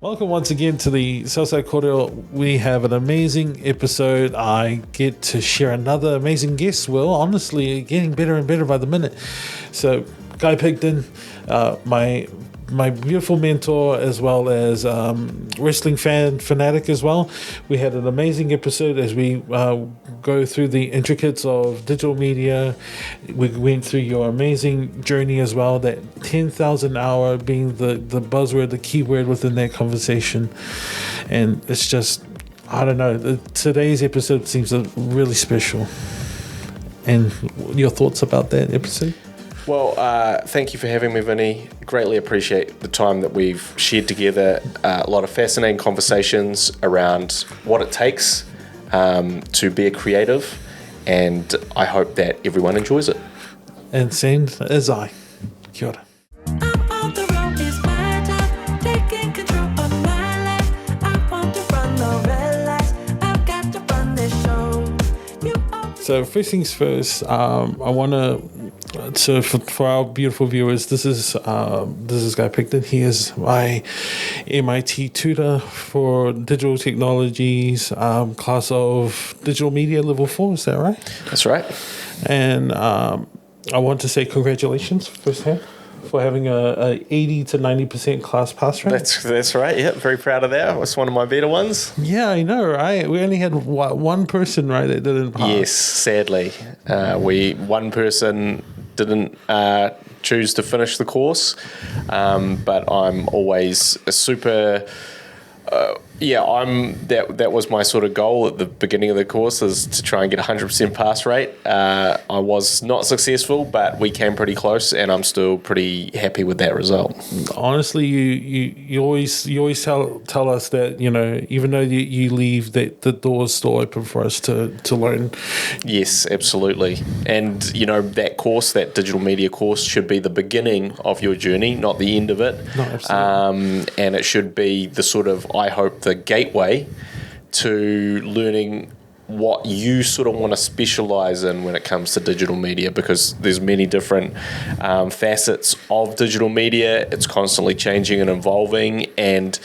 Welcome once again to the South Side Kōrero. We have an amazing episode. I get to share another amazing guest. Well, honestly, getting better and better by the minute. So, Guy Pigden, my beautiful mentor, as well as wrestling fanatic as well. We had an amazing episode as we go through the intricacies of digital media. We went through your amazing journey as well, that 10,000 hour being the buzzword, the keyword within that conversation. And it's just, I don't know, today's episode seems really special. And your thoughts about that episode? Well, thank you for having me, Vinny. Greatly appreciate the time that we've shared together. A lot of fascinating conversations around what it takes to be a creative, and I hope that everyone enjoys it. And same as I. Kia ora. So first things first, I want to. So for our beautiful viewers, this is Guy Pigden. He is my MIT tutor for digital technologies, class of digital media level 4. Is that right? That's right. And I want to say congratulations firsthand for having a 80 to 90% class pass rate. That's right. Yeah, very proud of that. It was one of my better ones. Yeah, I know, right? We only had one person, right, that didn't pass. Yes, sadly, one person didn't choose to finish the course, but I'm always a super. That was my sort of goal at the beginning of the course, is to try and get 100% pass rate. I was not successful, but we came pretty close, and I'm still pretty happy with that result. Honestly, you always tell us that, you know, even though you leave, that the door's still open for us to learn. Yes, absolutely. And you know, that course, that digital media course, should be the beginning of your journey, not the end of it. No, absolutely. And it should be the sort of, I hope, the gateway to learning what you sort of want to specialize in when it comes to digital media, because there's many different facets of digital media. It's constantly changing and evolving, and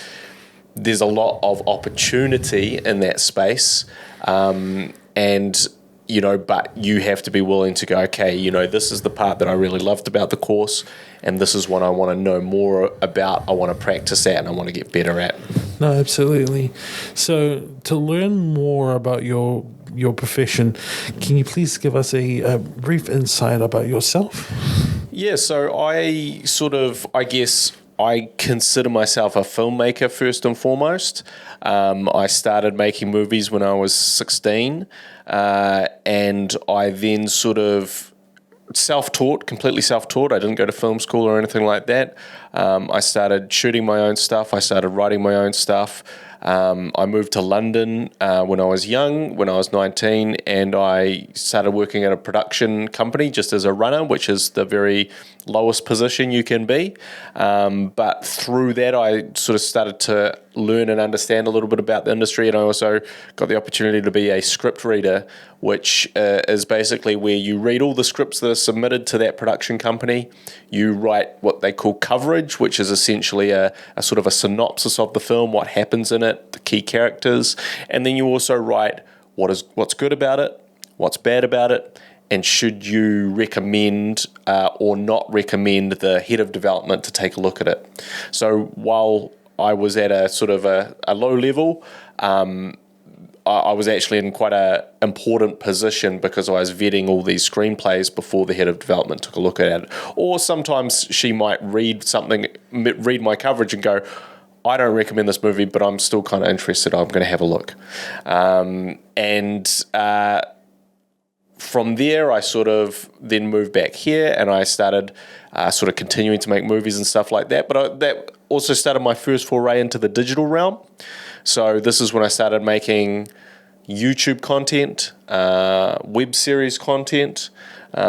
there's a lot of opportunity in that space. And you know, but you have to be willing to go, okay, you know, this is the part that I really loved about the course, and this is what I want to know more about. I want to practice that, and I want to get better at. No, absolutely. So to learn more about your profession, can you please give us a brief insight about yourself? Yeah, so I consider myself a filmmaker first and foremost. I started making movies when I was 16, and I then sort of completely self-taught. I didn't go to film school or anything like that. I started shooting my own stuff. I started writing my own stuff. I moved to London when I was young, when I was 19, and I started working at a production company just as a runner, which is the very lowest position you can be. But through that, I sort of started to learn and understand a little bit about the industry, and I also got the opportunity to be a script reader, which is basically where you read all the scripts that are submitted to that production company. You write what they call coverage, which is essentially a sort of a synopsis of the film, what happens in it, the key characters, and then you also write what's good about it, what's bad about it, and should you recommend or not recommend the head of development to take a look at it. So while I was at a sort of a low level, I was actually in quite an important position because I was vetting all these screenplays before the head of development took a look at it. Or sometimes she might read my coverage and go, I don't recommend this movie, but I'm still kind of interested. I'm going to have a look. From there, I sort of then moved back here, and I started sort of continuing to make movies and stuff like that. But that also started my first foray into the digital realm. So this is when I started making YouTube content, web series content,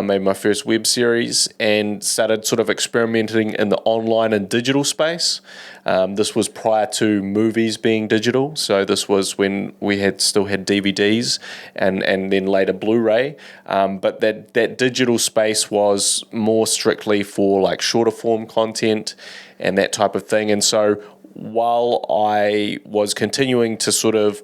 made my first web series, and started sort of experimenting in the online and digital space. This was prior to movies being digital, so this was when we still had DVDs and then later Blu-ray. But that digital space was more strictly for like shorter form content and that type of thing. And so while I was continuing to sort of,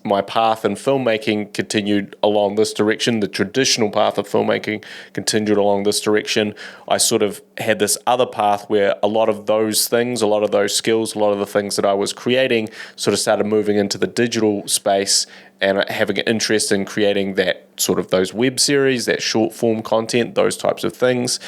my path in filmmaking continued along this direction, the traditional path of filmmaking continued along this direction, I sort of had this other path where a lot of those things, a lot of those skills, a lot of the things that I was creating sort of started moving into the digital space and having an interest in creating that sort of those web series, that short form content, those types of things.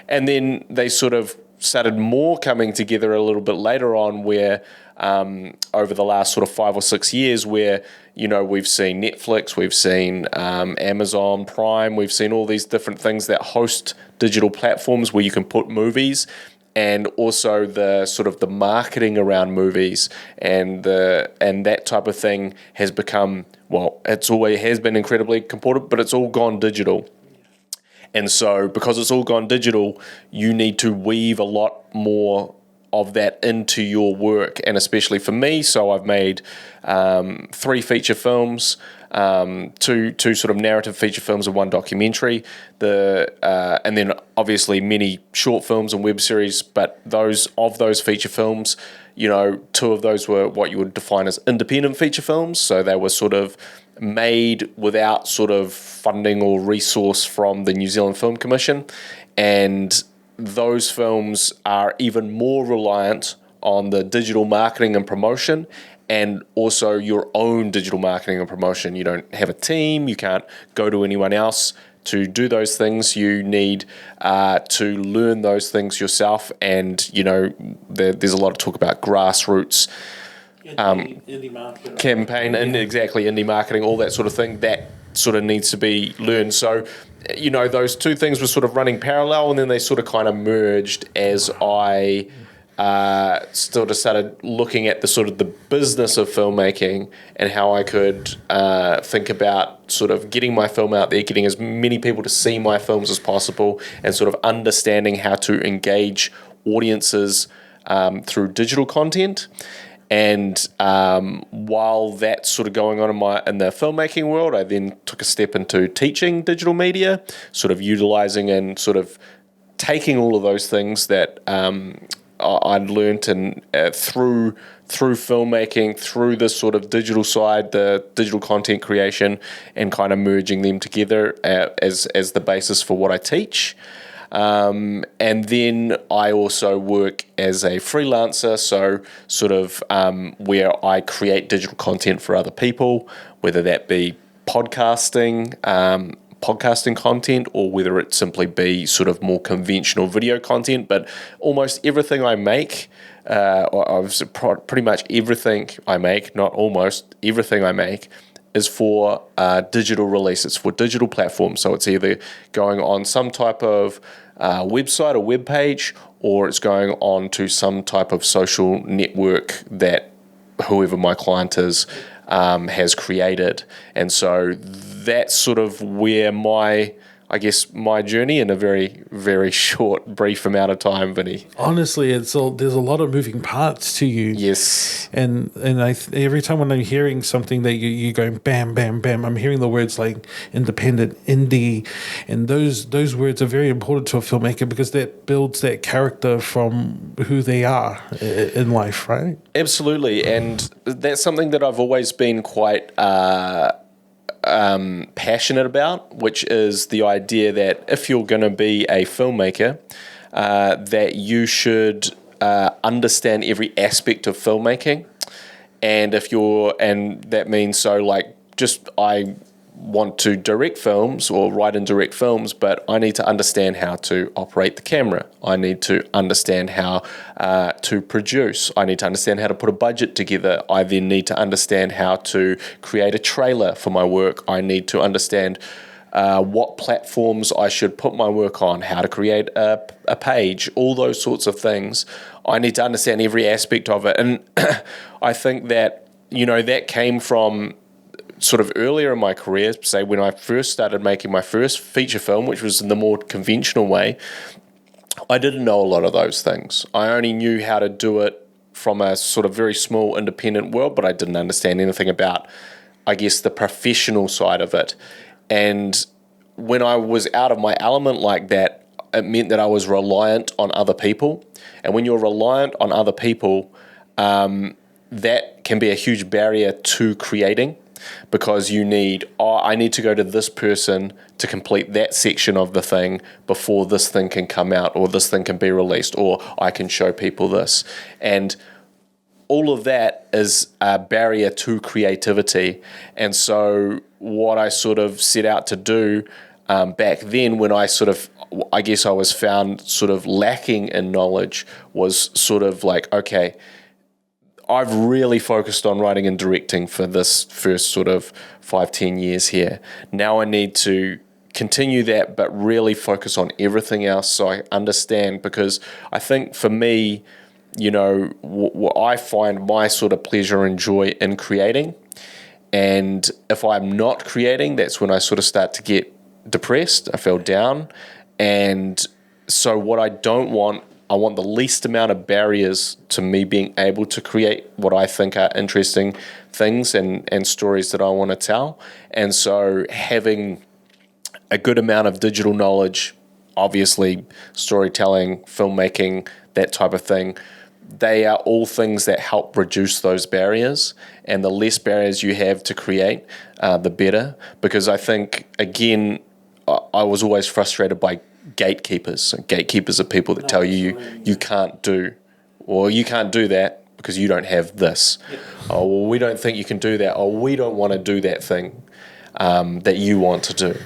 And then they sort of started more coming together a little bit later on where over the last sort of 5 or 6 years where, you know, we've seen Netflix, we've seen Amazon Prime, we've seen all these different things that host digital platforms where you can put movies, and also the sort of the marketing around movies and that type of thing has become, well, it's always has been incredibly important, but it's all gone digital. And so because it's all gone digital, you need to weave a lot more of that into your work, and especially for me, so I've made 3 feature films, two sort of narrative feature films and 1 documentary, and then obviously many short films and web series, but those feature films, you know, 2 of those were what you would define as independent feature films, so they were sort of made without sort of funding or resource from the New Zealand Film Commission, and those films are even more reliant on the digital marketing and promotion, and also your own digital marketing and promotion. You don't have a team, you can't go to anyone else to do those things. You need to learn those things yourself, and you know there's a lot of talk about grassroots indie marketing campaign, and exactly indie marketing, all that sort of thing that sort of needs to be learned. So, you know, those 2 things were sort of running parallel, and then they sort of kind of merged as I sort of started looking at the sort of the business of filmmaking and how I could think about sort of getting my film out there, getting as many people to see my films as possible, and sort of understanding how to engage audiences through digital content. And while that's sort of going on in the filmmaking world, I then took a step into teaching digital media, sort of utilizing and sort of taking all of those things that I'd learnt and through filmmaking, through this sort of digital side, the digital content creation, and kind of merging them together as the basis for what I teach. And then I also work as a freelancer, so sort of where I create digital content for other people, whether that be podcasting content, or whether it simply be sort of more conventional video content. But almost everything I make, pretty much everything I make, not almost everything I make, is for digital release. It's for digital platforms. So it's either going on some type of website or web page, or it's going on to some type of social network that whoever my client is has created. And so that's sort of where my journey in a very, very short, brief amount of time, Vinny. Honestly, there's a lot of moving parts to you. Yes. And every time when I'm hearing something that you're going bam, bam, bam, I'm hearing the words like independent, indie, and those words are very important to a filmmaker because that builds that character from who they are in life, right? Absolutely, and that's something that I've always been quite passionate about, which is the idea that if you're going to be a filmmaker, that you should understand every aspect of filmmaking, and that means so like just I want to direct films or write and direct films, but I need to understand how to operate the camera. I need to understand how to produce. I need to understand how to put a budget together. I then need to understand how to create a trailer for my work. I need to understand what platforms I should put my work on, how to create a page, all those sorts of things. I need to understand every aspect of it. And I think that, you know, that came from sort of earlier in my career, say when I first started making my first feature film, which was in the more conventional way. I didn't know a lot of those things. I only knew how to do it from a sort of very small independent world, but I didn't understand anything about, I guess, the professional side of it. And when I was out of my element like that, it meant that I was reliant on other people. And when you're reliant on other people, that can be a huge barrier to creating, because you need, I need to go to this person to complete that section of the thing before this thing can come out, or this thing can be released, or I can show people this. And all of that is a barrier to creativity. And so what I sort of set out to do back then, when I guess I was found sort of lacking in knowledge, was sort of like, okay, I've really focused on writing and directing for this first sort of 5-10 years here. Now I need to continue that, but really focus on everything else so I understand, because I think for me, what I find my sort of pleasure and joy in creating. And if I'm not creating, that's when I sort of start to get depressed. I feel down. And so what I don't want, I want the least amount of barriers to me being able to create what I think are interesting things and stories that I want to tell. And so having a good amount of digital knowledge, obviously storytelling, filmmaking, that type of thing, they are all things that help reduce those barriers. And the less barriers you have to create, the better. Because I think, again, I was always frustrated by gatekeepers. So gatekeepers are people that tell you can't do, or you can't do that because you don't have this. Yep. Oh, well, we don't think you can do that. Or we don't want to do that thing that you want to do.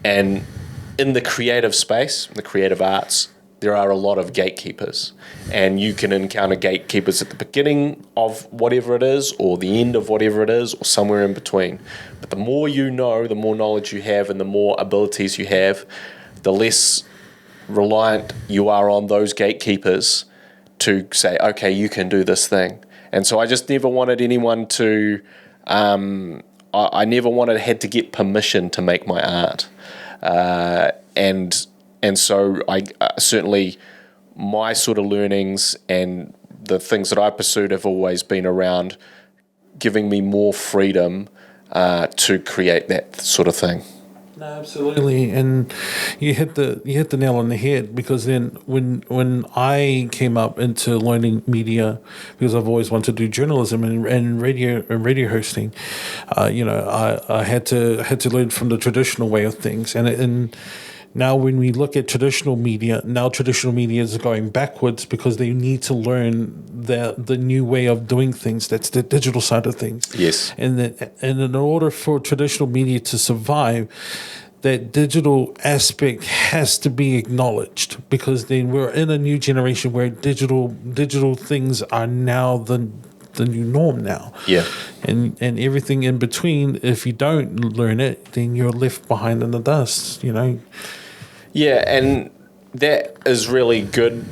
And in the creative space, the creative arts, there are a lot of gatekeepers. And you can encounter gatekeepers at the beginning of whatever it is, or the end of whatever it is, or somewhere in between. But the more you know, the more knowledge you have, and the more abilities you have, the less reliant you are on those gatekeepers to say, okay, you can do this thing. And so I just never wanted anyone to, I never had to get permission to make my art. And so I certainly, my sort of learnings and the things that I pursued have always been around giving me more freedom to create that sort of thing. No, absolutely, and you hit the nail on the head, because then when I came up into learning media, because I've always wanted to do journalism and radio hosting, I had to learn from the traditional way of things, and now when we look at traditional media is going backwards, because they need to learn the new way of doing things. That's the digital side of things. Yes. And in order for traditional media to survive, that digital aspect has to be acknowledged, because then we're in a new generation where digital things are now the new norm now. Yeah. And everything in between, if you don't learn it, then you're left behind in the dust, Yeah, and that is really good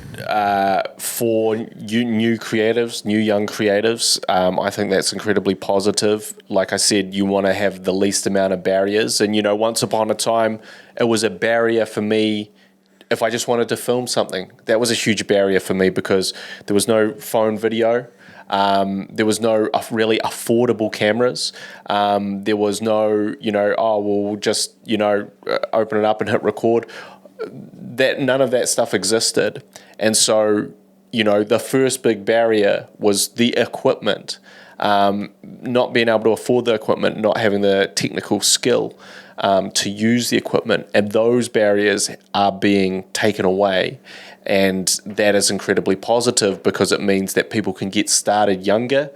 for you new creatives, new young creatives. I think that's incredibly positive. Like I said, you want to have the least amount of barriers. And, once upon a time, it was a barrier for me if I just wanted to film something. That was a huge barrier for me, because there was no phone video. There was no really affordable cameras. There was no, we'll just, open it up and hit record. That none of that stuff existed. And so, the first big barrier was the equipment, not being able to afford the equipment, not having the technical skill to use the equipment. And those barriers are being taken away. And that is incredibly positive, because it means that people can get started younger,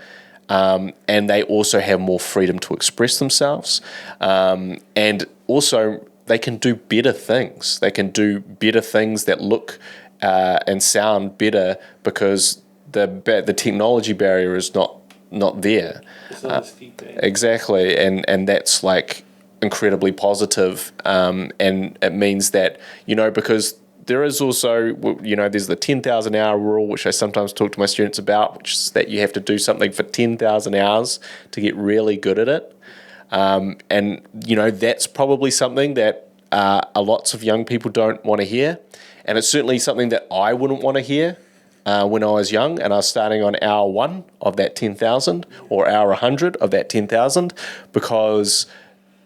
and they also have more freedom to express themselves. And also, they can do better things. They can do better things that look and sound better, because the technology barrier is not there. It's not as deep, exactly, and that's like incredibly positive. And it means that, because there is also, there's the 10,000 hour rule, which I sometimes talk to my students about, which is that you have to do something for 10,000 hours to get really good at it. And, that's probably something that lots of young people don't want to hear. And it's certainly something that I wouldn't want to hear when I was young and I was starting on hour 1 of that 10,000 or hour 100 of that 10,000, because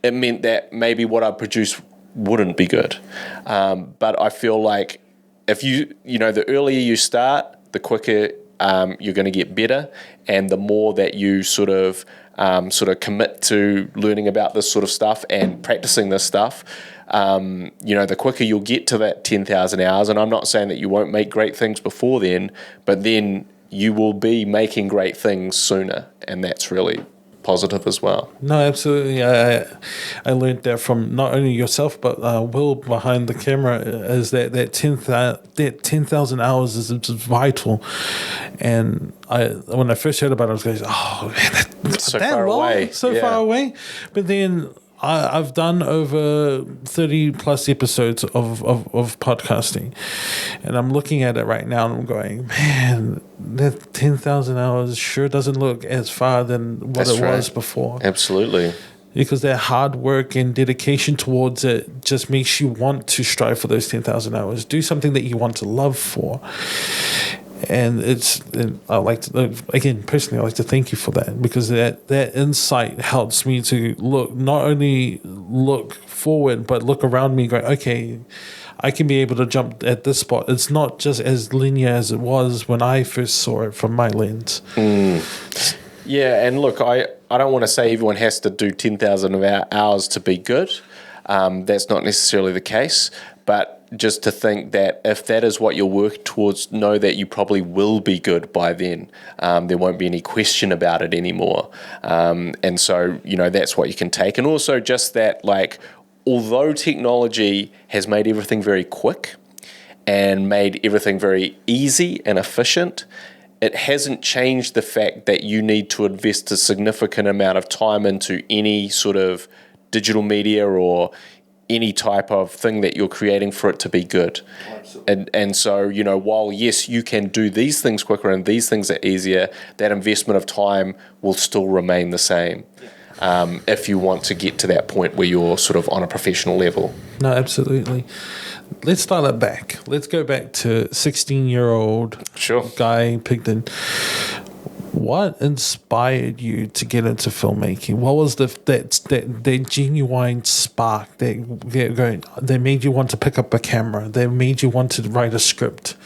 it meant that maybe what I produced wouldn't be good. But I feel like if the earlier you start, the quicker you're going to get better, and the more that you sort of commit to learning about this sort of stuff and practicing this stuff, the quicker you'll get to that 10,000 hours. And I'm not saying that you won't make great things before then, but then you will be making great things sooner, and that's really positive as well. No, absolutely. I learned that from not only yourself, but Will behind the camera, is that 10,000 hours is vital. And when I first heard about it, I was going, oh, man, that's so far away. Far away. But then I've done over 30 plus episodes of podcasting, and I'm looking at it right now and I'm going, man, that 10,000 hours sure doesn't look as far than what was before. Absolutely. Because that hard work and dedication towards it just makes you want to strive for those 10,000 hours. Do something that you want to love for. And I like to, again, personally, I like to thank you for that, because that insight helps me to not only look forward, but look around me going, okay, I can be able to jump at this spot. It's not just as linear as it was when I first saw it from my lens. Yeah, and look, I don't want to say everyone has to do 10,000 hours to be good. That's not necessarily the case, but just to think that if that is what you're working towards, know that you probably will be good by then. There won't be any question about it anymore. And so, that's what you can take. And also just that, like, although technology has made everything very quick and made everything very easy and efficient, it hasn't changed the fact that you need to invest a significant amount of time into any sort of digital media or any type of thing that you're creating for it to be good. And so, while yes, you can do these things quicker and these things are easier, that investment of time will still remain the same. If you want to get to that point where you're sort of on a professional level. No, absolutely. Let's dial it back. Let's go back to 16-year-old Guy Pigden. What inspired you to get into filmmaking? What was that genuine spark that made you want to pick up a camera, that made you want to write a script?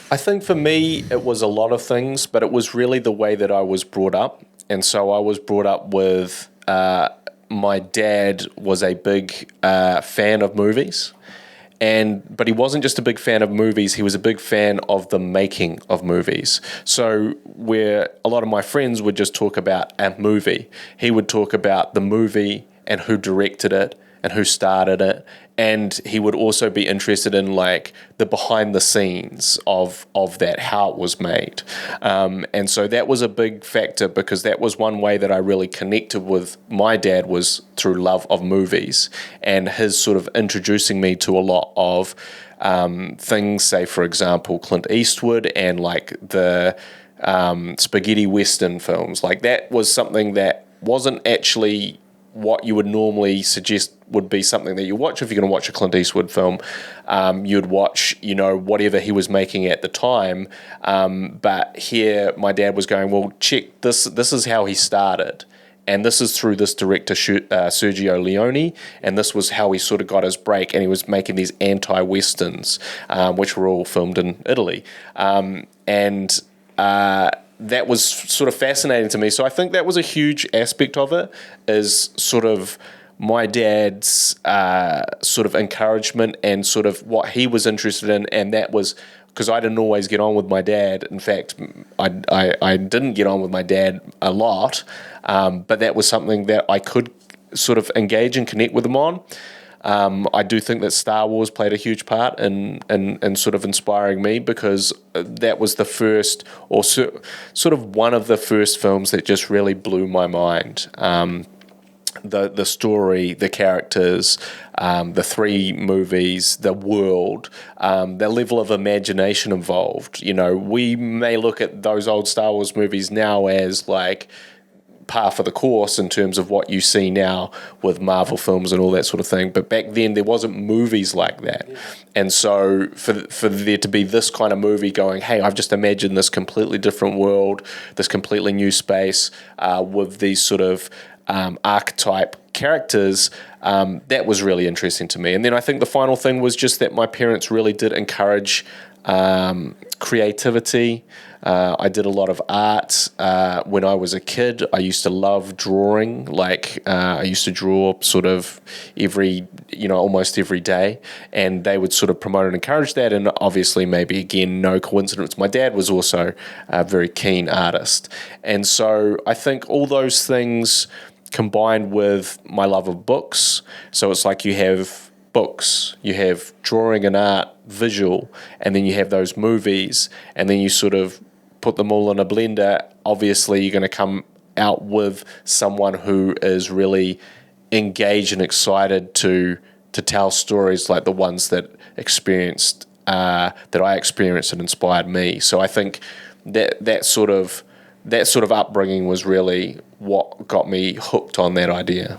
I think for me, it was a lot of things, but it was really the way that I was brought up. And so I was brought up with my dad was a big fan of movies. But he wasn't just a big fan of movies, he was a big fan of the making of movies. So where a lot of my friends would just talk about a movie, he would talk about the movie and who directed it and who started it. And he would also be interested in like the behind the scenes of that, how it was made. And so that was a big factor, because that was one way that I really connected with my dad, was through love of movies and his sort of introducing me to a lot of things, say, for example, Clint Eastwood and like the spaghetti Western films. Like that was something that wasn't actually what you would normally suggest would be something that you watch if you're going to watch a Clint Eastwood film. You'd watch, whatever he was making at the time. But here, my dad was going, well, check, this is how he started. And this is through this director, Sergio Leone, and this was how he sort of got his break, and he was making these anti-Westerns, which were all filmed in Italy. That was sort of fascinating to me. So I think that was a huge aspect of it, is sort of my dad's sort of encouragement and sort of what he was interested in. And that was because I didn't always get on with my dad. In fact, I didn't get on with my dad a lot, but that was something that I could sort of engage and connect with him on. I do think that Star Wars played a huge part in sort of inspiring me, because that was the first, or sort of one of the first films that just really blew my mind. The story, the characters, the three movies, the world, the level of imagination involved. We may look at those old Star Wars movies now as like par for the course in terms of what you see now with Marvel films and all that sort of thing. But back then there wasn't movies like that. And so for there to be this kind of movie going, hey, I've just imagined this completely different world, this completely new space with these sort of archetype characters, that was really interesting to me. And then I think the final thing was just that my parents really did encourage creativity. I did a lot of art. When I was a kid, I used to love drawing. I used to draw sort of almost every day, and they would sort of promote and encourage that. And obviously, maybe again, no coincidence, my dad was also a very keen artist. And so I think all those things combined with my love of books. So it's like you have books, you have drawing and art, visual, and then you have those movies, and then you sort of put them all in a blender. Obviously, you're going to come out with someone who is really engaged and excited to tell stories like the ones that I experienced and inspired me. So I think that sort of upbringing was really what got me hooked on that idea.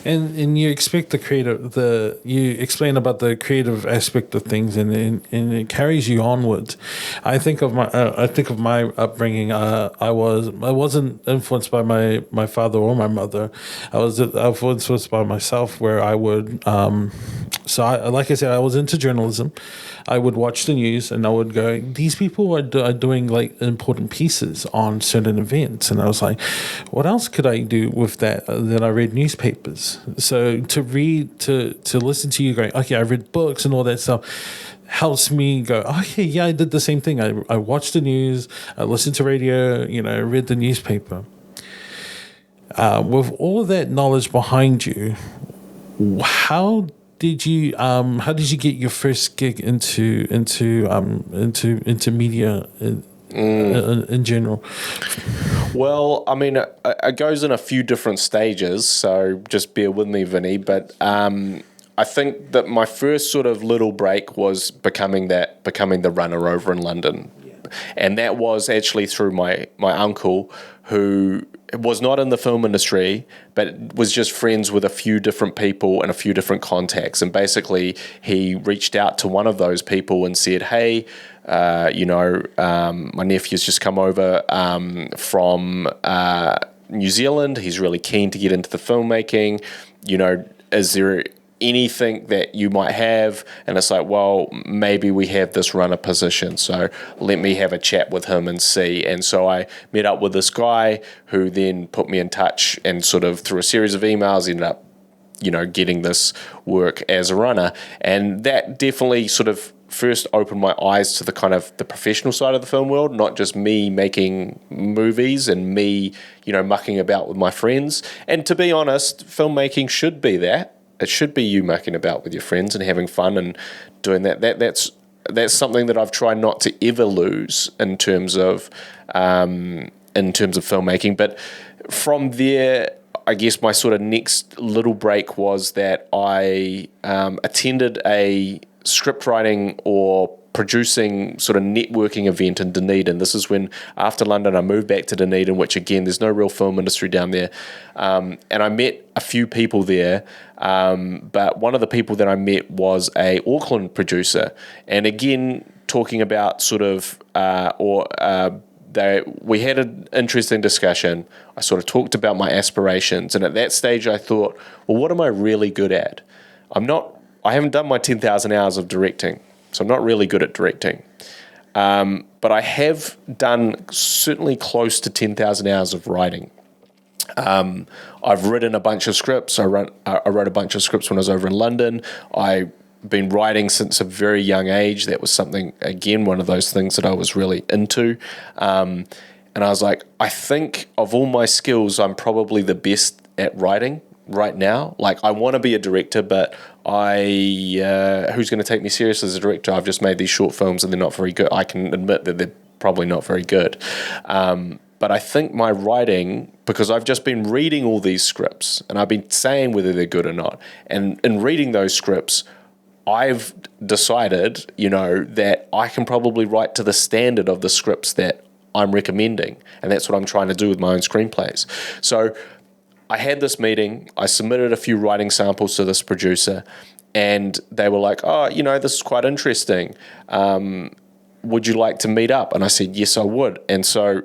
And you expect you explain about the creative aspect of things, and it carries you onward. I think of my upbringing. I wasn't influenced by my father or my mother. I was influenced by myself, where I would. Like I said, I was into journalism. I would watch the news and I would go, these people are doing like important pieces on certain events, and I was like, what else could I do with that? Then I read newspapers. So to listen to you going, okay, I read books and all that stuff, helps me go, okay, yeah, I did the same thing. I watched the news, I listened to radio, I read the newspaper. With all of that knowledge behind you, how did you get your first gig into media in general? Well, I mean, it goes in a few different stages, so just bear with me, Vinny. But I think that my first sort of little break was becoming the runner over in London. And that was actually through my uncle, who was not in the film industry, but was just friends with a few different people and a few different contacts. And basically, he reached out to one of those people and said, hey, my nephew's just come over from New Zealand. He's really keen to get into the filmmaking. Is there anything that you might have? And it's like, well, maybe we have this runner position, so let me have a chat with him and see. And so I met up with this guy who then put me in touch, and sort of through a series of emails ended up getting this work as a runner. And that definitely sort of first opened my eyes to the kind of the professional side of the film world, not just me making movies and me mucking about with my friends. And to be honest, filmmaking should be that. It should be you mucking about with your friends and having fun and doing that. That's something that I've tried not to ever lose in terms of filmmaking. But from there, I guess my sort of next little break was that I attended a script writing or producing sort of networking event in Dunedin. This is when, after London, I moved back to Dunedin, which again, there's no real film industry down there. And I met a few people there, but one of the people that I met was a Auckland producer. And again, talking about sort of, we had an interesting discussion. I sort of talked about my aspirations. And at that stage, I thought, well, what am I really good at? I haven't done my 10,000 hours of directing, so I'm not really good at directing. But I have done certainly close to 10,000 hours of writing. I've written a bunch of scripts. I wrote a bunch of scripts when I was over in London. I've been writing since a very young age. That was something, again, one of those things that I was really into. And I was like, I think of all my skills, I'm probably the best at writing right now. Like, I want to be a director, but who's going to take me seriously as a director? I've just made these short films and they're not very good. I can admit that they're probably not very good. But I think my writing, because I've just been reading all these scripts and I've been saying whether they're good or not. And in reading those scripts, I've decided, that I can probably write to the standard of the scripts that I'm recommending. And that's what I'm trying to do with my own screenplays. So I had this meeting, I submitted a few writing samples to this producer, and they were like, oh, this is quite interesting. Would you like to meet up? And I said, yes, I would. And so,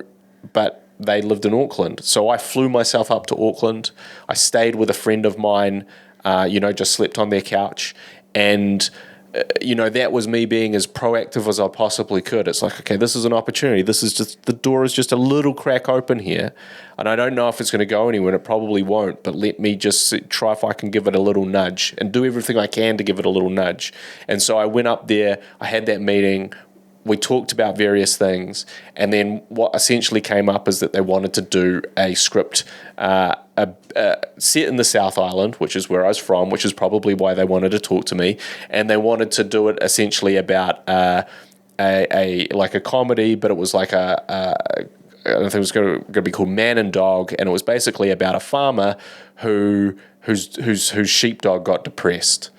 but they lived in Auckland. So I flew myself up to Auckland. I stayed with a friend of mine, just slept on their couch. And that was me being as proactive as I possibly could. It's like, okay, this is an opportunity. This is just, the door is just a little crack open here. And I don't know if it's going to go anywhere. It probably won't, but let me just try if I can give it a little nudge and do everything I can to give it a little nudge. And so I went up there, I had that meeting, we talked about various things, and then what essentially came up is that they wanted to do a script set in the South Island, which is where I was from, which is probably why they wanted to talk to me, and they wanted to do it essentially about like a comedy, but it was like I don't think it was going to be called Man and Dog, and it was basically about a farmer whose sheepdog got depressed.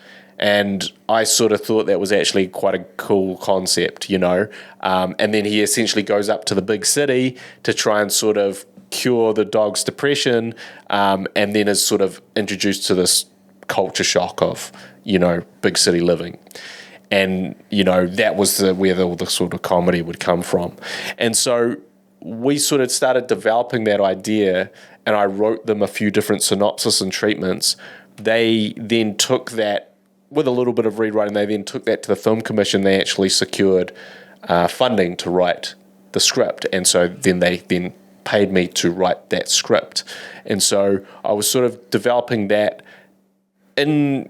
And I sort of thought that was actually quite a cool concept, and then he essentially goes up to the big city to try and sort of cure the dog's depression, and then is sort of introduced to this culture shock of, big city living. And, that was where all the sort of comedy would come from. And so we sort of started developing that idea, and I wrote them a few different synopsis and treatments. They then took that, with a little bit of rewriting, they then took that to the film commission. They actually secured funding to write the script. And so then they paid me to write that script. And so I was sort of developing that in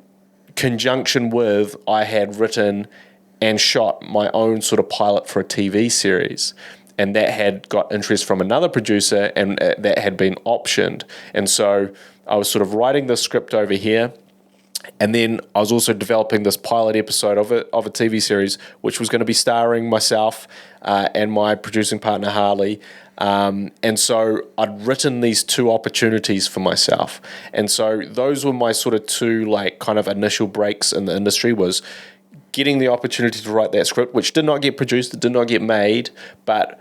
conjunction with, I had written and shot my own sort of pilot for a TV series. And that had got interest from another producer, and that had been optioned. And so I was sort of writing the script over here. And then I was also developing this pilot episode of a TV series, which was going to be starring myself and my producing partner, Harley. And so I'd written these two opportunities for myself. And so those were my sort of two kind of initial breaks in the industry, was getting the opportunity to write that script, which did not get produced, it did not get made, but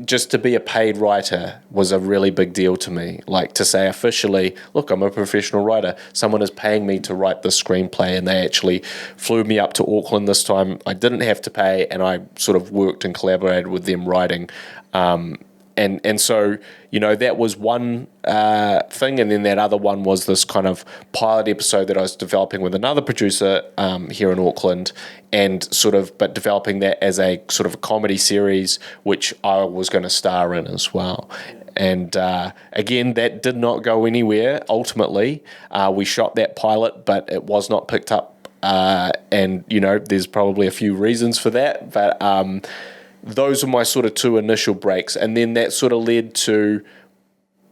just to be a paid writer was a really big deal to me. Like, to say officially, look, I'm a professional writer. Someone is paying me to write this screenplay, and they actually flew me up to Auckland this time. I didn't have to pay, and I sort of worked and collaborated with them writing. And so, that was one thing, and then that other one was this kind of pilot episode that I was developing with another producer here in Auckland, and but developing that as a sort of a comedy series, which I was going to star in as well. And again, that did not go anywhere. Ultimately, we shot that pilot, but it was not picked up, and there's probably a few reasons for that, but those were my sort of two initial breaks. And then that sort of led to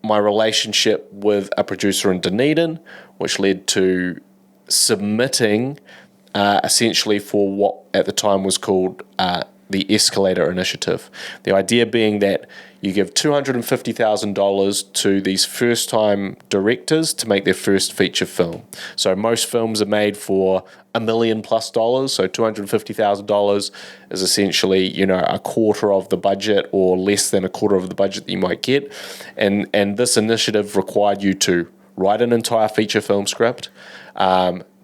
my relationship with a producer in Dunedin, which led to submitting essentially for what at the time was called the Escalator Initiative. The idea being that you give $250,000 to these first-time directors to make their first feature film. So most films are made for $1 million+, so $250,000 is essentially, a quarter of the budget, or less than a quarter of the budget that you might get. And this initiative required you to write an entire feature film script,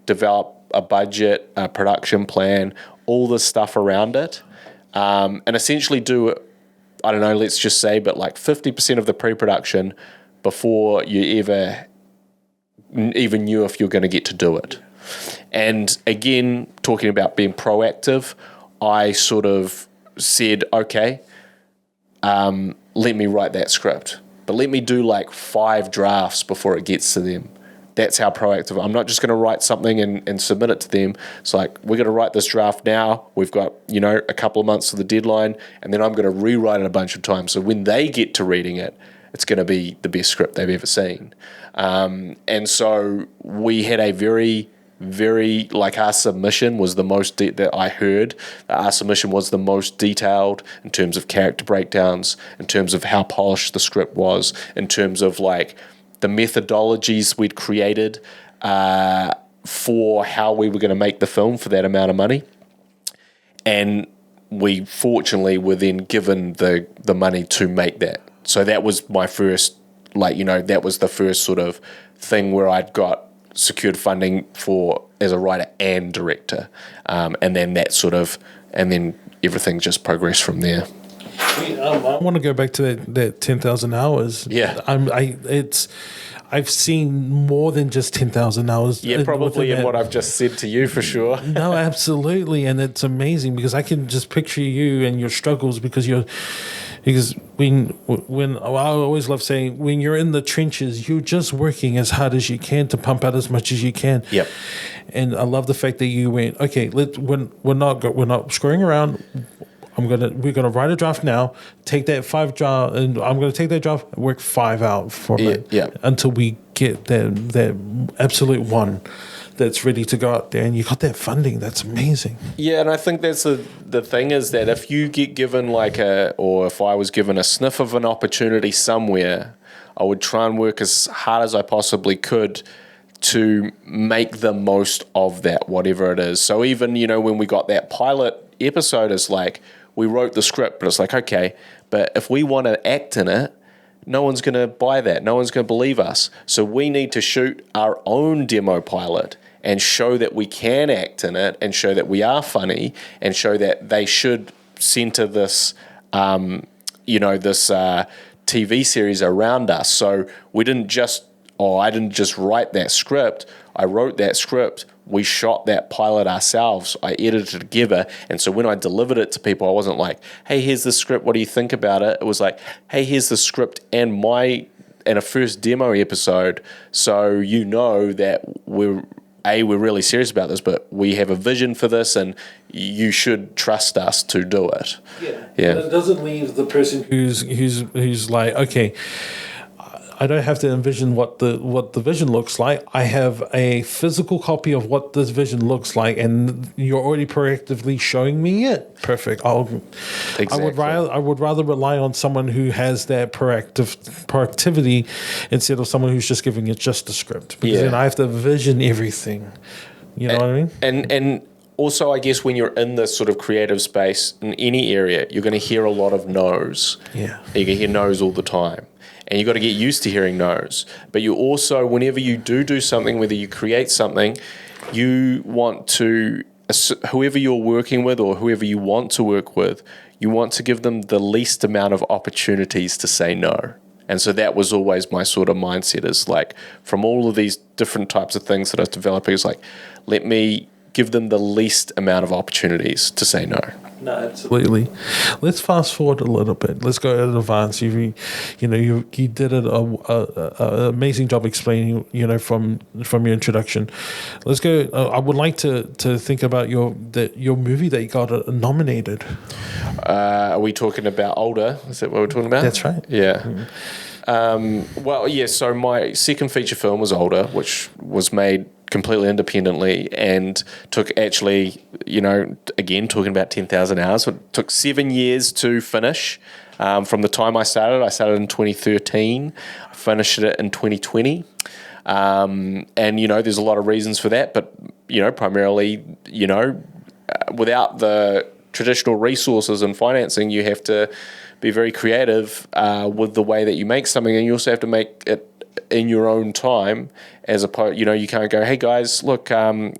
develop a budget, a production plan, all the stuff around it, and essentially do, I don't know, let's just say, but 50% of the pre-production before you even knew if you're going to get to do it. And again, talking about being proactive, I sort of said, okay, let me write that script, but let me do 5 drafts before it gets to them. That's how proactive. I'm not just going to write something and submit it to them. It's we're going to write this draft now. We've got, a couple of months to the deadline, and then I'm going to rewrite it a bunch of times. So when they get to reading it, it's going to be the best script they've ever seen. And so we had a very, very, our submission was the most, that I heard, our submission was the most detailed in terms of character breakdowns, in terms of how polished the script was, in terms of the methodologies we'd created for how we were going to make the film for that amount of money. And we fortunately were then given the money to make that. So that was my first, that was the first sort of thing where I'd got secured funding for as a writer and director. And then everything just progressed from there. I want to go back to that 10,000 hours. Yeah. I've seen more than just 10,000 hours. Yeah, probably in what I've just said to you for sure. No, absolutely. And it's amazing because I can just picture you and your struggles because when I always love saying, when you're in the trenches, you're just working as hard as you can to pump out as much as you can. Yep. And I love the fact that you went, okay, we're not screwing around. We're gonna write a draft now. Take that 5 draft, and I'm gonna take that draft and work 5 out from it until we get that absolute one that's ready to go out there. And you got that funding. That's amazing. Yeah, and I think that's the thing is that if you get given or if I was given a sniff of an opportunity somewhere, I would try and work as hard as I possibly could to make the most of that, whatever it is. So even, when we got that pilot episode, it's like, we wrote the script, but it's like, okay, but if we want to act in it, no one's going to buy that. No one's going to believe us. So we need to shoot our own demo pilot and show that we can act in it and show that we are funny and show that they should center this, this TV series around us. So I didn't just write that script. I wrote that script. We shot that pilot ourselves. I edited it together. And so when I delivered it to people, I wasn't like, hey, here's the script. What do you think about it? It was like, hey, here's the script and a first demo episode. So that we're really serious about this, but we have a vision for this and you should trust us to do it. Yeah. But it doesn't leave the person who's like, okay, I don't have to envision what the vision looks like. I have a physical copy of what this vision looks like, and you're already proactively showing me it. Perfect. Exactly. I would rather rely on someone who has that proactivity instead of someone who's just giving it just a script. Because then I have to vision everything. You know what I mean? And also, I guess when you're in this sort of creative space in any area, you're going to hear a lot of no's. Yeah. You can hear no's all the time. And you've got to get used to hearing no's. But you also, whenever you do something, whether you create something, you want to, whoever you're working with or whoever you want to work with, you want to give them the least amount of opportunities to say no. And so that was always my sort of mindset, is like, from all of these different types of things that I was developing, it's like, let me give them the least amount of opportunities to say no. No, absolutely. Let's fast forward a little bit. Let's go in advance. You did an amazing job explaining, from your introduction. Let's go. I would like to think about your movie that you got nominated. Are we talking about Older? Is that what we're talking about? That's right. Yeah. Mm-hmm. So my second feature film was Older, which was made completely independently and took actually, again, talking about 10,000 hours, it took 7 years to finish. From the time I started in 2013, I finished it in 2020. And, there's a lot of reasons for that, but, primarily, without the traditional resources and financing, you have to be very creative with the way that you make something, and you also have to make it in your own time, as opposed, you can't go, hey guys, look, I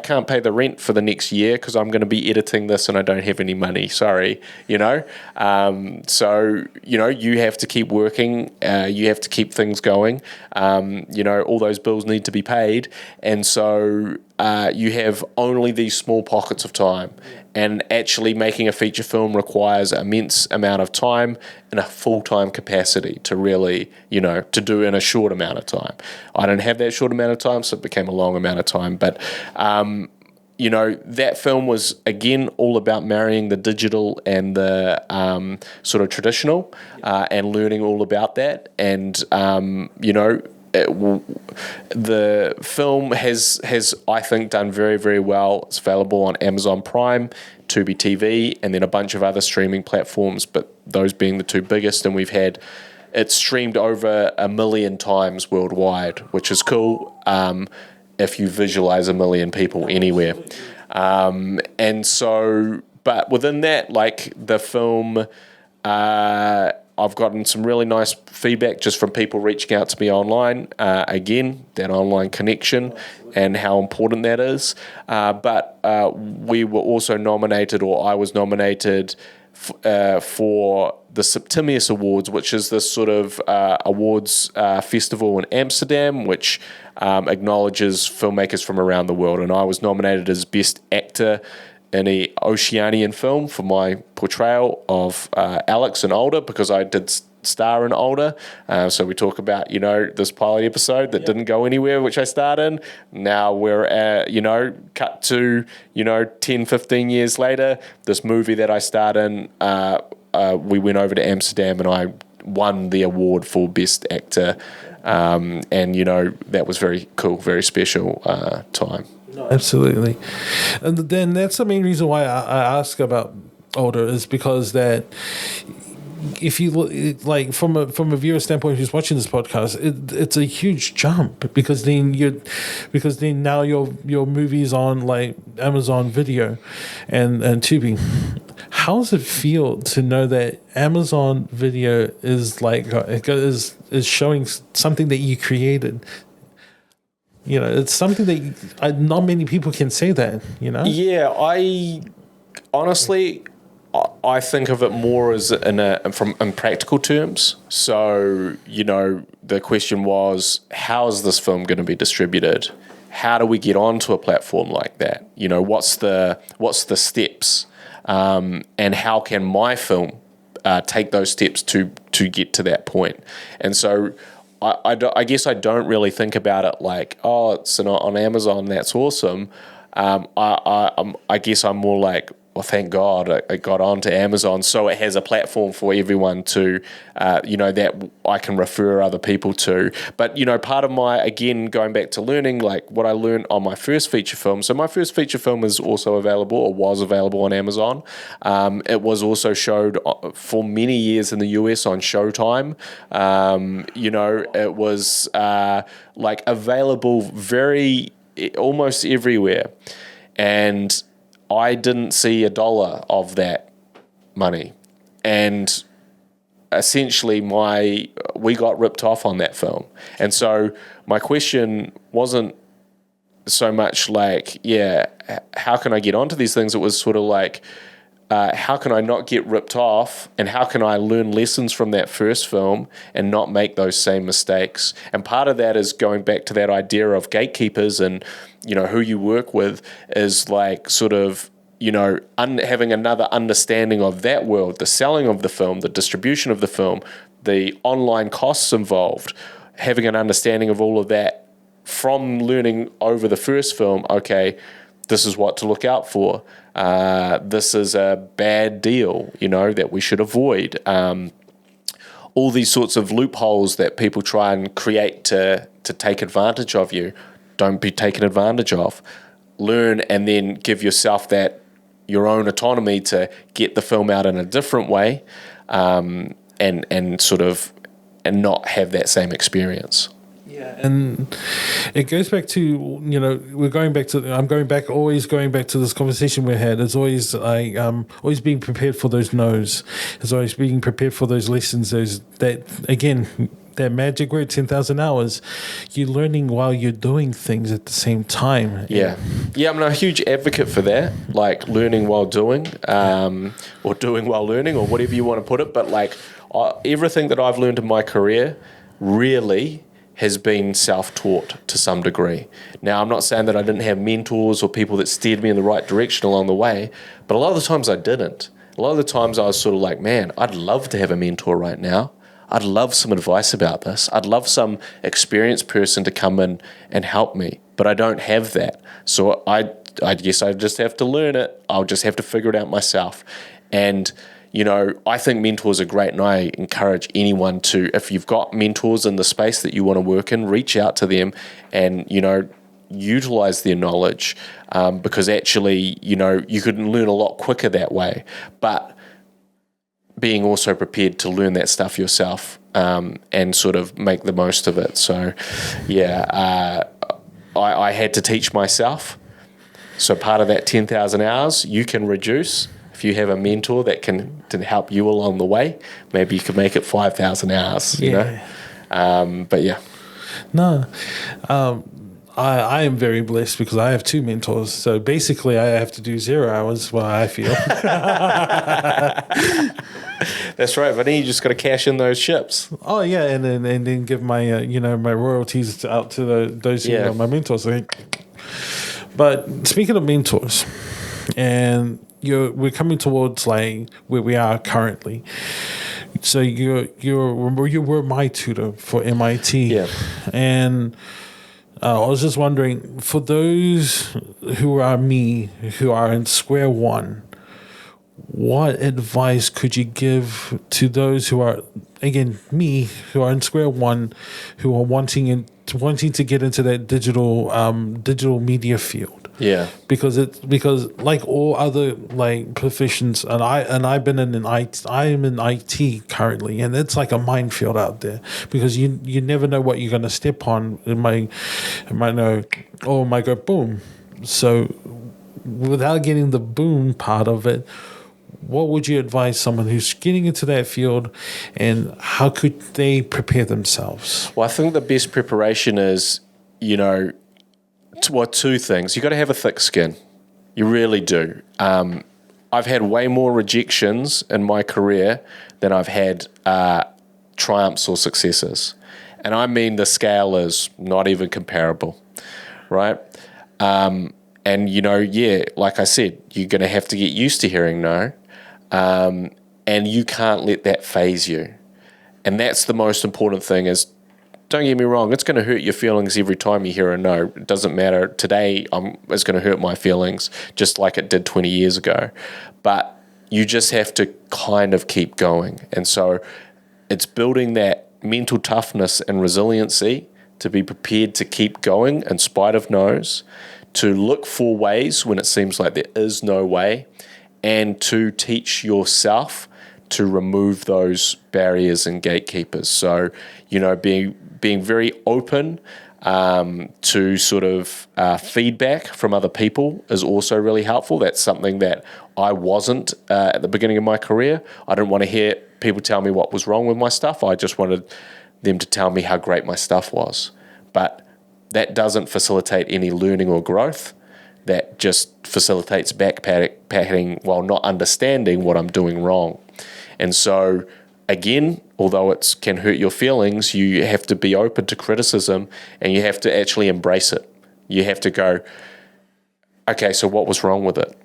can't pay the rent for the next year because I'm going to be editing this and I don't have any money. Sorry, So, you have to keep working. You have to keep things going. All those bills need to be paid. And so you have only these small pockets of time. And actually making a feature film requires an immense amount of time and a full-time capacity to really, to do in a short amount of time. I don't have that short amount of time, so it became a long amount of time. But, that film was, again, all about marrying the digital and the sort of traditional and learning all about that. And, the film has I think done very, very well. It's available on Amazon Prime, Tubi TV, and then a bunch of other streaming platforms, but those being the two biggest. And it's streamed over 1 million times worldwide, which is cool if you visualize 1 million people anywhere. And so, but within that, like the film, I've gotten some really nice feedback just from people reaching out to me online. Again, that online connection and how important that is. But we were also nominated, or I was nominated, for the Septimius Awards, which is this sort of awards festival in Amsterdam, which acknowledges filmmakers from around the world. And I was nominated as Best Actor in an Oceanian film for my portrayal of Alex in Older, because I did star in Older. So we talk about, this pilot episode that didn't go anywhere, which I starred in. Now we're, cut to, 10, 15 years later, this movie that I starred in, we went over to Amsterdam and I won the award for Best Actor. And, that was very cool, very special time. No, absolutely. And then that's the main reason why I ask about Older, is because that if you like from a viewer standpoint who's watching this podcast, it's a huge jump, because then now your movie's on like Amazon Video and Tubi. How does it feel to know that Amazon Video is is showing something that you created? It's something that not many people can say that. Yeah, I honestly, I think of it more as in practical terms. So, the question was, how is this film going to be distributed? How do we get onto a platform like that? What's the steps? And how can my film take those steps to get to that point? And so I guess I don't really think about it like, oh, it's on Amazon, that's awesome. I guess I'm more like, well, thank God it got onto Amazon, so it has a platform for everyone to, that I can refer other people to. But, part of again, going back to learning, like what I learned on my first feature film. So my first feature film is also available, or was available on Amazon. It was also showed for many years in the US on Showtime. It was available almost everywhere. And I didn't see $1 of that money, and essentially we got ripped off on that film. And so my question wasn't so much like, how can I get onto these things? It was sort of like, how can I not get ripped off, and how can I learn lessons from that first film and not make those same mistakes? And part of that is going back to that idea of gatekeepers and, who you work with is like sort of, having another understanding of that world, the selling of the film, the distribution of the film, the online costs involved, having an understanding of all of that from learning over the first film. Okay, this is what to look out for. This is a bad deal, that we should avoid. All these sorts of loopholes that people try and create to take advantage of you. Don't be taken advantage of. Learn and then give yourself your own autonomy to get the film out in a different way, and not have that same experience. Yeah, and it goes back to, always going back to this conversation we had. It's always always being prepared for those no's. It's always being prepared for those lessons. That magic word, 10,000 hours, you're learning while you're doing things at the same time. Yeah, I'm a huge advocate for that, like learning while doing, or doing while learning, or whatever you want to put it. But everything that I've learned in my career really has been self-taught to some degree. Now, I'm not saying that I didn't have mentors or people that steered me in the right direction along the way, but a lot of the times I didn't. A lot of the times I was sort of like, man, I'd love to have a mentor right now. I'd love some advice about this. I'd love some experienced person to come in and help me, but I don't have that. So I guess I just have to learn it. I'll just have to figure it out myself. And, I think mentors are great, and I encourage anyone to, if you've got mentors in the space that you want to work in, reach out to them and, utilize their knowledge, because actually, you could learn a lot quicker that way. But being also prepared to learn that stuff yourself, and sort of make the most of it. So, I had to teach myself. So part of that 10,000 hours you can reduce. If you have a mentor that can help you along the way, maybe you could make it 5,000 hours, you know? But yeah. No. I am very blessed because I have 2 mentors. So basically, I have to do 0 hours. What I feel. That's right, but then you just got to cash in those ships. Oh yeah, and then give my my royalties out to those who are my mentors. But speaking of mentors, and we're coming towards like where we are currently. So you were my tutor for MIT, and I was just wondering, for those who are me, who are in square one, what advice could you give to those who are, again, me, who are in square one, who are wanting to get into that digital media field? Yeah, because like all other like professions, and I've been in IT. I am in IT currently, and it's like a minefield out there because you never know what you're going to step on. It might know, or it might go boom. So without getting the boom part of it, what would you advise someone who's getting into that field, and how could they prepare themselves? Well, I think the best preparation is, 2 things. You got to have a thick skin. You really do. I've had way more rejections in my career than I've had triumphs or successes. And I mean, the scale is not even comparable, right? And, like I said, you're going to have to get used to hearing no. And you can't let that phase you. And that's the most important thing is, don't get me wrong, it's going to hurt your feelings every time you hear a no. It doesn't matter. Today, it's going to hurt my feelings just like it did 20 years ago. But you just have to kind of keep going. And so it's building that mental toughness and resiliency to be prepared to keep going in spite of no's, to look for ways when it seems like there is no way, and to teach yourself to remove those barriers and gatekeepers. So, being very open to sort of feedback from other people is also really helpful. That's something that I wasn't at the beginning of my career. I didn't want to hear people tell me what was wrong with my stuff. I just wanted them to tell me how great my stuff was. But that doesn't facilitate any learning or growth. That just facilitates backpatting while not understanding what I'm doing wrong. And so, again, although it can hurt your feelings, you have to be open to criticism and you have to actually embrace it. You have to go, okay, so what was wrong with it?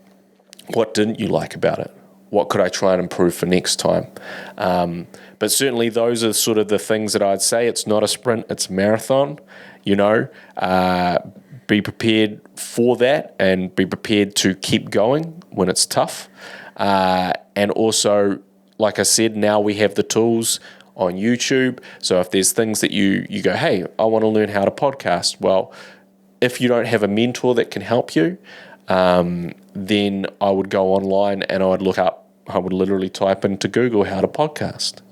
What didn't you like about it? What could I try and improve for next time? But certainly those are sort of the things that I'd say. It's not a sprint, it's a marathon, Be prepared for that and be prepared to keep going when it's tough. And also, like I said, now we have the tools on YouTube. So if there's things that you go, hey, I want to learn how to podcast. Well, if you don't have a mentor that can help you, then I would go online and I would literally type into Google how to podcast,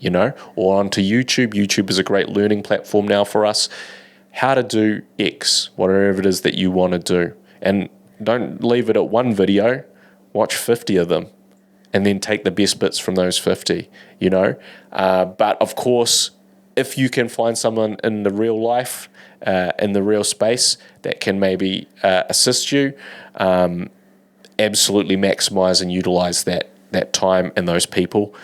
or onto YouTube. YouTube is a great learning platform now for us. How to do X, whatever it is that you want to do. And don't leave it at one video, watch 50 of them and then take the best bits from those 50, But of course, if you can find someone in the real life, in the real space that can maybe assist you, absolutely maximize and utilize that time and those people,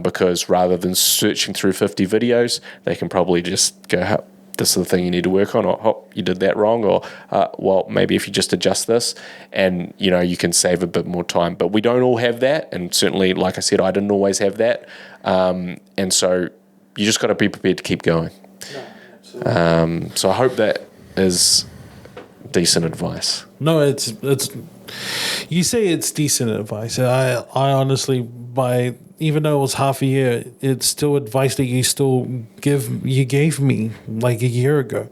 because rather than searching through 50 videos, they can probably just go, this is the thing you need to work on, or you did that wrong, or well, maybe if you just adjust this, and you can save a bit more time. But we don't all have that, and certainly, like I said, I didn't always have that, and so you just got to be prepared to keep going. No, so I hope that is decent advice. No, it's you say it's decent advice. I honestly, even though it was half a year, it's still advice that you gave me like a year ago.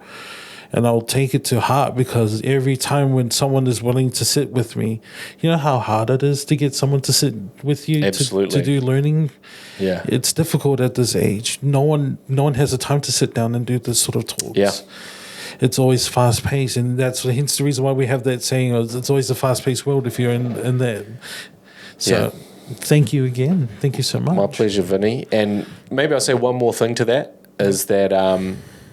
And I'll take it to heart, because every time when someone is willing to sit with me, you know how hard it is to get someone to sit with you to do learning? Yeah. It's difficult at this age. No one has the time to sit down and do this sort of talks. Yeah. It's always fast paced, and that's hence the reason why we have that saying, it's always a fast paced world if you're in that. So thank you again. Thank you so much. My pleasure, Vinny. And maybe I'll say one more thing to that, is that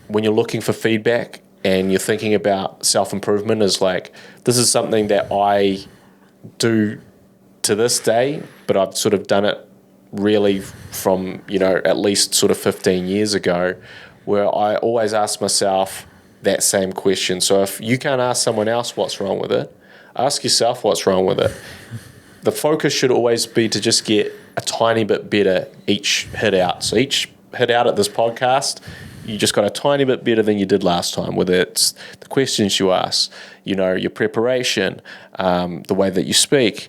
when you're looking for feedback, and you're thinking about self-improvement as like, this is something that I do to this day, but I've sort of done it really from, at least sort of 15 years ago, where I always ask myself that same question. So if you can't ask someone else what's wrong with it, ask yourself what's wrong with it. The focus should always be to just get a tiny bit better each hit out. So each hit out at this podcast, you just got a tiny bit better than you did last time, whether it's the questions you ask, your preparation, the way that you speak,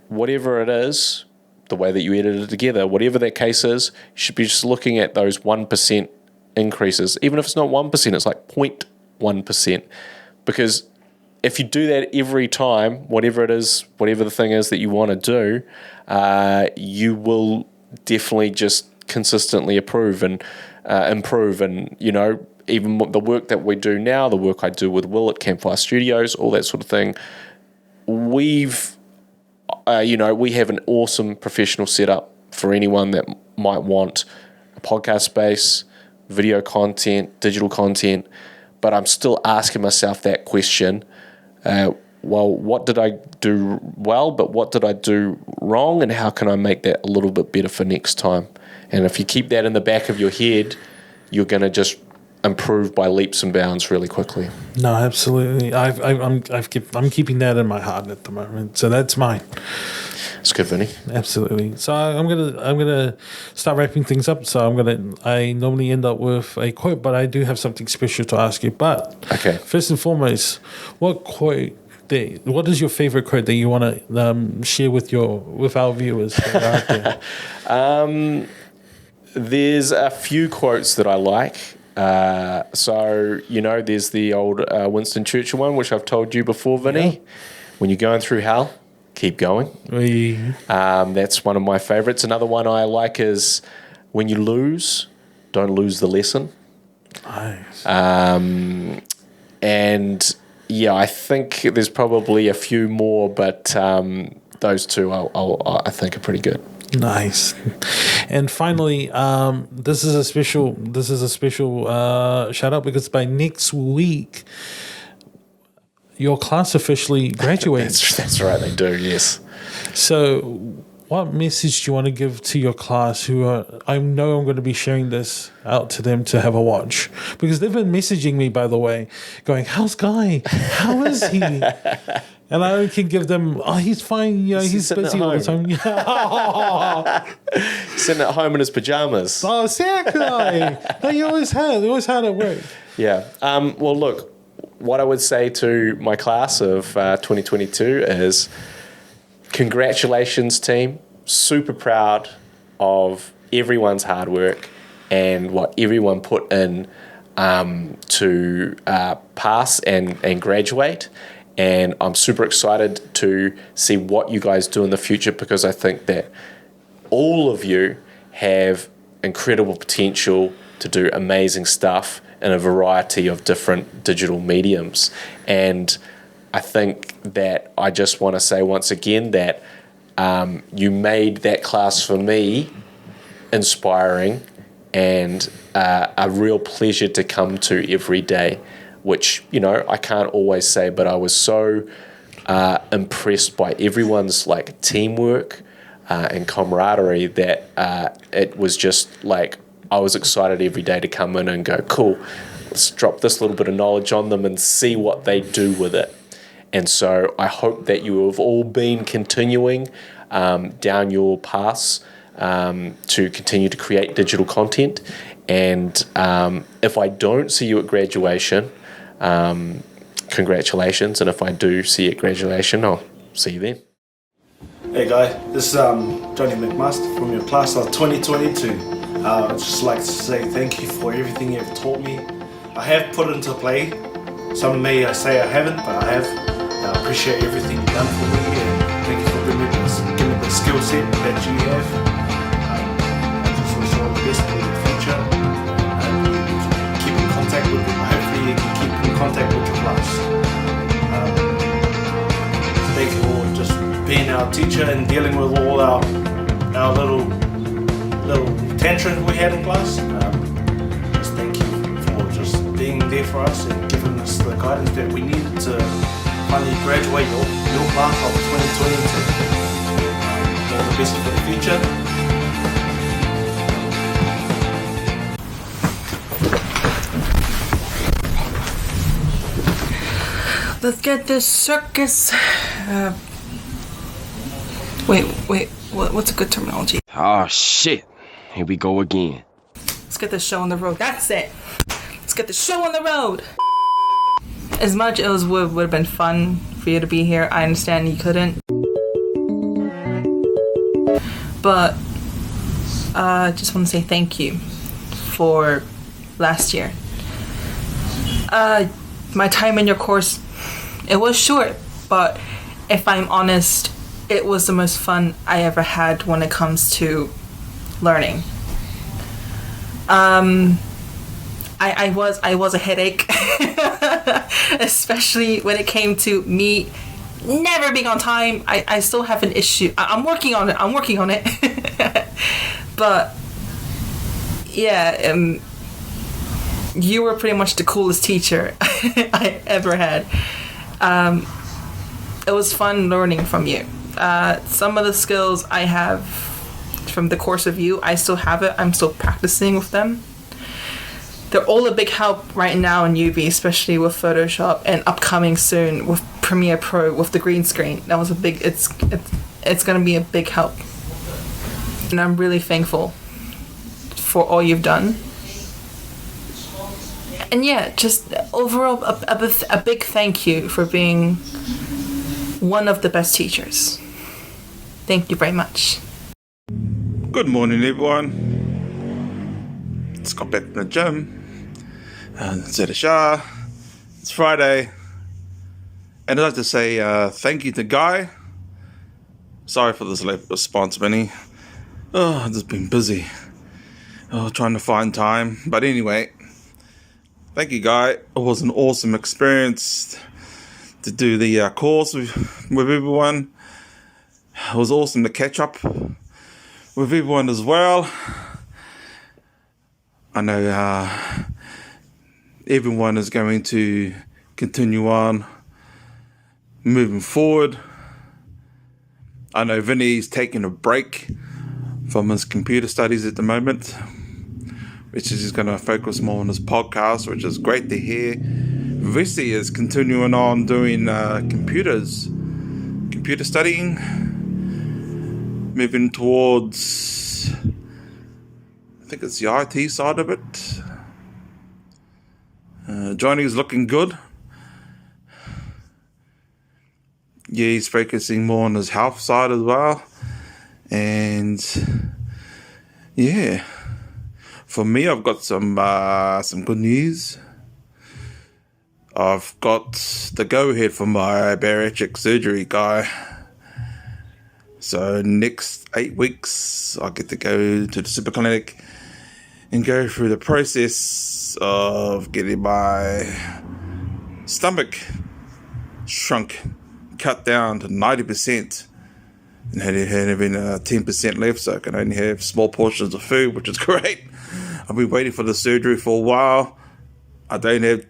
whatever it is, the way that you edit it together, whatever that case is, you should be just looking at those 1% increases. Even if it's not 1%, it's like 0.1%. Because if you do that every time, whatever it is, whatever the thing is that you want to do, you will definitely just consistently improve. And even the work that we do now, the work I do with Will at Campfire Studios, all that sort of thing, we have an awesome professional setup for anyone that might want a podcast space, video content, digital content. But I'm still asking myself that question. What did I do well, but what did I do wrong, and how can I make that a little bit better for next time? And if you keep that in the back of your head, you're going to just improve by leaps and bounds really quickly. No, absolutely. I'm keeping that in my heart at the moment. So that's mine. It's good, Vinny. Absolutely. So I'm gonna start wrapping things up. So I normally end up with a quote, but I do have something special to ask you. But okay, first and foremost, what is your favorite quote that you want to share with our viewers that are out there? There's a few quotes that I like. There's the old Winston Churchill one, which I've told you before, Vinny. Yeah. When you're going through hell, keep going. That's one of my favorites. Another one I like is, when you lose, don't lose the lesson. Nice. I think there's probably a few more, but those two I think are pretty good. Nice. And finally, this is a special shout out, because by next week your class officially graduates. That's right, they do, yes. So what message do you want to give to your class I know I'm going to be sharing this out to them to have a watch, because they've been messaging me, by the way, going, how's Guy? How is he? And I can give them, he's fine, he's busy all the time. Sitting at home in his pajamas. Oh, exactly. They always had at work. Yeah. Well, look, what I would say to my class of 2022 is, congratulations, team. Super proud of everyone's hard work and what everyone put in to pass and graduate. And I'm super excited to see what you guys do in the future, because I think that all of you have incredible potential to do amazing stuff in a variety of different digital mediums. And I think that I just want to say once again that you made that class for me inspiring and a real pleasure to come to every day, which, I can't always say, but I was so impressed by everyone's teamwork and camaraderie that it was just I was excited every day to come in and go, cool, let's drop this little bit of knowledge on them and see what they do with it. And so I hope that you have all been continuing down your paths to continue to create digital content. And if I don't see you at graduation, congratulations. And if I do see you at graduation, I'll see you then. Hey Guy, this is Johnny McMaster from your class of 2022. I'd just like to say thank you for everything you've taught me. I have put into play. Some may say I haven't, but I have. I appreciate everything you've done for me, and thank you for giving me the skill set that you have. I just wish you all the best for the future. Keep in contact with them. Hopefully you can keep in contact with your class. Thank you for just being our teacher and dealing with all our little tantrums we had in class. Just thank you for just being there there for us and giving us the guidance that we needed to finally graduate your class of 2022. All the best for the future. Let's get this circus. Wait. What's a good terminology? Oh shit! Here we go again. Let's get the show on the road. That's it. Let's get the show on the road. As much as it would have been fun for you to be here, I understand you couldn't. But I just want to say thank you for last year. My time in your course, it was short, but if I'm honest, it was the most fun I ever had when it comes to learning. I was a headache, especially when it came to me never being on time. I still have an issue. I'm working on it. But yeah, you were pretty much the coolest teacher I ever had. It was fun learning from you. Some of the skills I have from the course of you, I still have it. I'm still practicing with them. They're all a big help right now in UV, especially with Photoshop and upcoming soon with Premiere Pro with the green screen. That was a big. It's going to be a big help, and I'm really thankful for all you've done. And yeah, just overall a big thank you for being one of the best teachers. Thank you very much. Good morning, everyone. Just got back from the gym. It's had a shower. It's Friday. And I'd like to say thank you to Guy. Sorry for this late response, Vinny. I've just been busy. Trying to find time. But anyway, thank you, Guy. It was an awesome experience to do the course with everyone. It was awesome to catch up with everyone as well. I know everyone is going to continue on moving forward. I know Vinny's taking a break from his computer studies at the moment, which is he's going to focus more on his podcast, which is great to hear. Vessi is continuing on doing computer studying, moving towards, I think it's the IT side of it. Johnny's looking good. Yeah, he's focusing more on his health side as well. And yeah, for me, I've got some good news. I've got the go-ahead for my bariatric surgery, Guy. So next 8 weeks, I get to go to the super clinic and go through the process of getting my stomach shrunk, cut down to 90%. And having 10% left, so I can only have small portions of food, which is great. I've been waiting for the surgery for a while. I don't have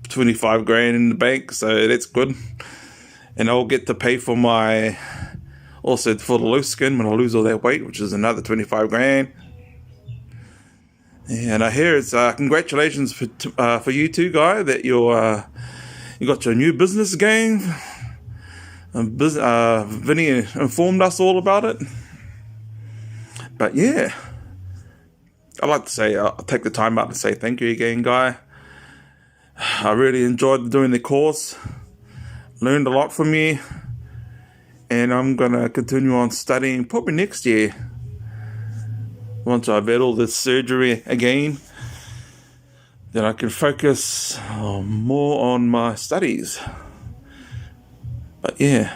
25 grand in the bank, so that's good. And I'll get to pay for also for the loose skin when I lose all that weight, which is another 25 grand. And I hear it's congratulations for you too, Guy, that you got your new business going. Vinny informed us all about it. But yeah, I'd like to say, I'll take the time out to say thank you again, Guy. I really enjoyed doing the course, learned a lot from you, and I'm going to continue on studying probably next year. Once I've had all this surgery again, then I can focus more on my studies. But yeah,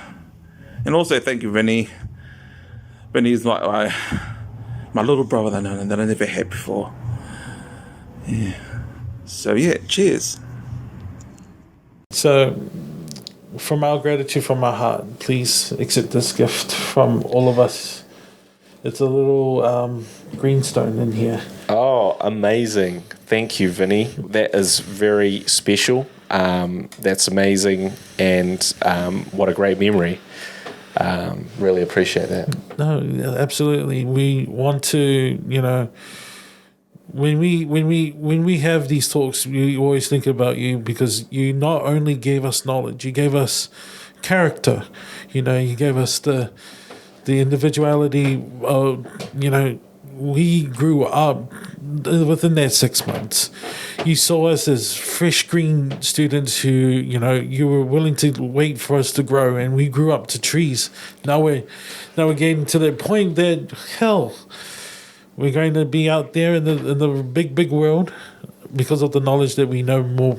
and also thank you, Vinny. Vinny's like my little brother that I never had before. Yeah. So yeah, cheers. So, from our gratitude from our heart, please accept this gift from all of us. It's a little greenstone in here. Oh, amazing. Thank you, Vinny. That is very special. That's amazing. And what a great memory. Really appreciate that. No, absolutely. We want to, when we have these talks, we always think about you, because you not only gave us knowledge, you gave us character. You gave us the individuality. We grew up within that 6 months. You saw us as fresh green students who, you were willing to wait for us to grow, and we grew up to trees. Now we're getting to that point that, hell, we're going to be out there in the big world because of the knowledge that we know more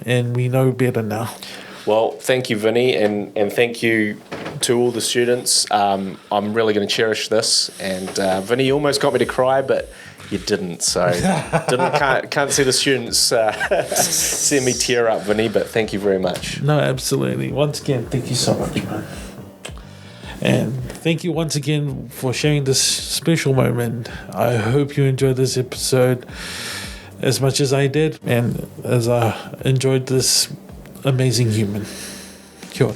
and we know better now. Well, thank you, Vinny, and thank you to all the students. I'm really going to cherish this. And Vinny, you almost got me to cry, but you didn't. So can't see the students see me tear up, Vinny. But thank you very much. No, absolutely. Once again, thank you so much, man. And thank you once again for sharing this special moment. I hope you enjoyed this episode as much as I did, and as I enjoyed this amazing human. Kia ora.